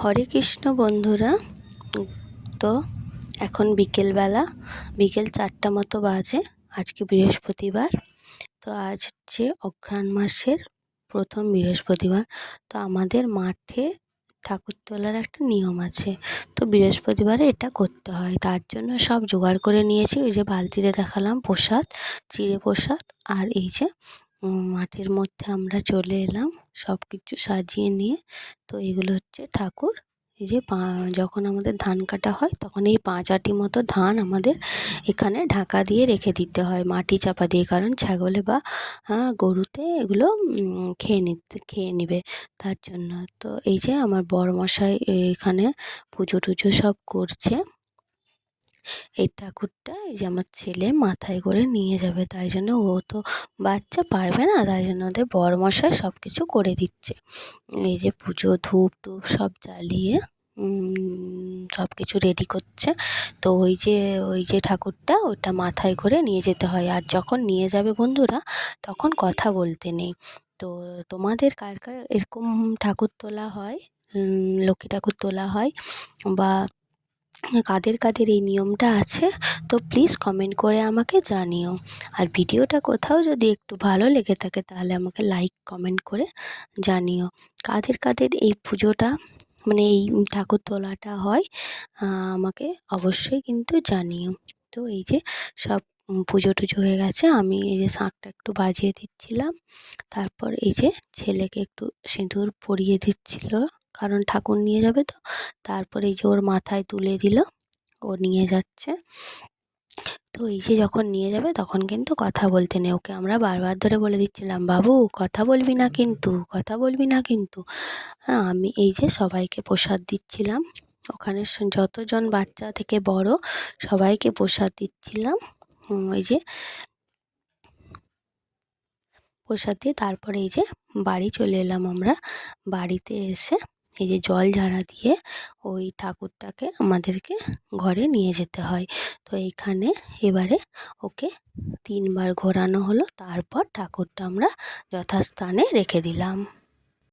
হরে কৃষ্ণ বন্ধুরা। তো এখন বিকেলবেলা, বিকেল 4টা মতো বাজে। আজকে বৃহস্পতিবার। তো আজ হচ্ছে অঘ্রাণ মাসের প্রথম বৃহস্পতিবার। তো আমাদের মাঠে ঠাকুর তোলার একটা নিয়ম আছে। তো বৃহস্পতিবারে এটা করতে হয়, তার জন্য সব জোগাড় করে নিয়েছি। ওই যে বালতিতে দেখালাম প্রসাদ, চিঁড়ে প্রসাদ। আর এই যে মাঠের মধ্যে আমরা চলে এলাম সব কিছু সাজিয়ে নিয়ে। তো এগুলো হচ্ছে ঠাকুর। এই যে যখন আমাদের ধান কাটা হয় তখন এই 5 আঁটি মতো ধান আমাদের এখানে ঢাকা দিয়ে রেখে দিতে হয়, মাটি চাপা দিয়ে, কারণ ছাগলে বা গরুতে এগুলো খেয়ে নিবে, তার জন্য। তো এই যে আমার বড়মশাই এখানে পুজো টুজো সব করছে। এই ঠাকুরটা এই যে আমার ছেলে মাথায় করে নিয়ে যাবে, তাই জন্য ও তো বাচ্চা পারবে না, তাই জন্য ওদের বড়মশাই সব কিছু করে দিচ্ছে। এই যে পুজো ধূপ টুপ সব জ্বালিয়ে সব কিছু রেডি করছে। তো ওই যে ঠাকুরটা ওটা মাথায় করে নিয়ে যেতে হয়। আর যখন নিয়ে যাবে বন্ধুরা, তখন কথা বলতে নেই। তো তোমাদের কার কার এরকম ঠাকুর তোলা হয়, লক্ষ্মী ঠাকুর তোলা হয়, বা কাদের কাদের এই নিয়মটা আছে, তো প্লিজ কমেন্ট করে আমাকে জানিও। আর ভিডিওটা কোথাও যদি একটু ভালো লেগে থাকে তাহলে আমাকে লাইক কমেন্ট করে জানিও। কাদের কাদের এই পুজোটা, মানে এই ঠাকুর তোলাটা হয়, আমাকে অবশ্যই কিন্তু জানিও। তো এই যে সব পুজো টুজো হয়ে গেছে, আমি এই যে শাঁখটা একটু বাজিয়ে দিচ্ছিলাম। তারপর এই যে ছেলেকে একটু সিঁদুর পরিয়ে দিচ্ছিল, কারণ ঠাকুর নিয়ে যাবে তো। তারপর এই যে ওর মাথায় তুলে দিল, ও নিয়ে যাচ্ছে। তো এই যে যখন নিয়ে যাবে তখন কিন্তু কথা বলতে নেই, ওকে আমরা বারবার ধরে বলে দিচ্ছিলাম, বাবু কথা বলবি না কিন্তু, কথা বলবি না কিন্তু। হ্যাঁ, আমি এই যে সবাইকে প্রসাদ দিচ্ছিলাম, ওখানে যতজন বাচ্চা থেকে বড় সবাইকে প্রসাদ দিচ্ছিলাম। ওই যে প্রসাদ দিয়ে তারপরে এই যে বাড়ি চলে এলাম আমরা। বাড়িতে এসে এই যে জল ঝাড়া দিয়ে ওই ঠাকুরটাকে আমাদেরকে ঘরে নিয়ে যেতে হয়। তো এইখানে এবারে ওকে 3বার ঘোরানো হলো, তারপর ঠাকুরটা আমরা যথাস্থানে রেখে দিলাম।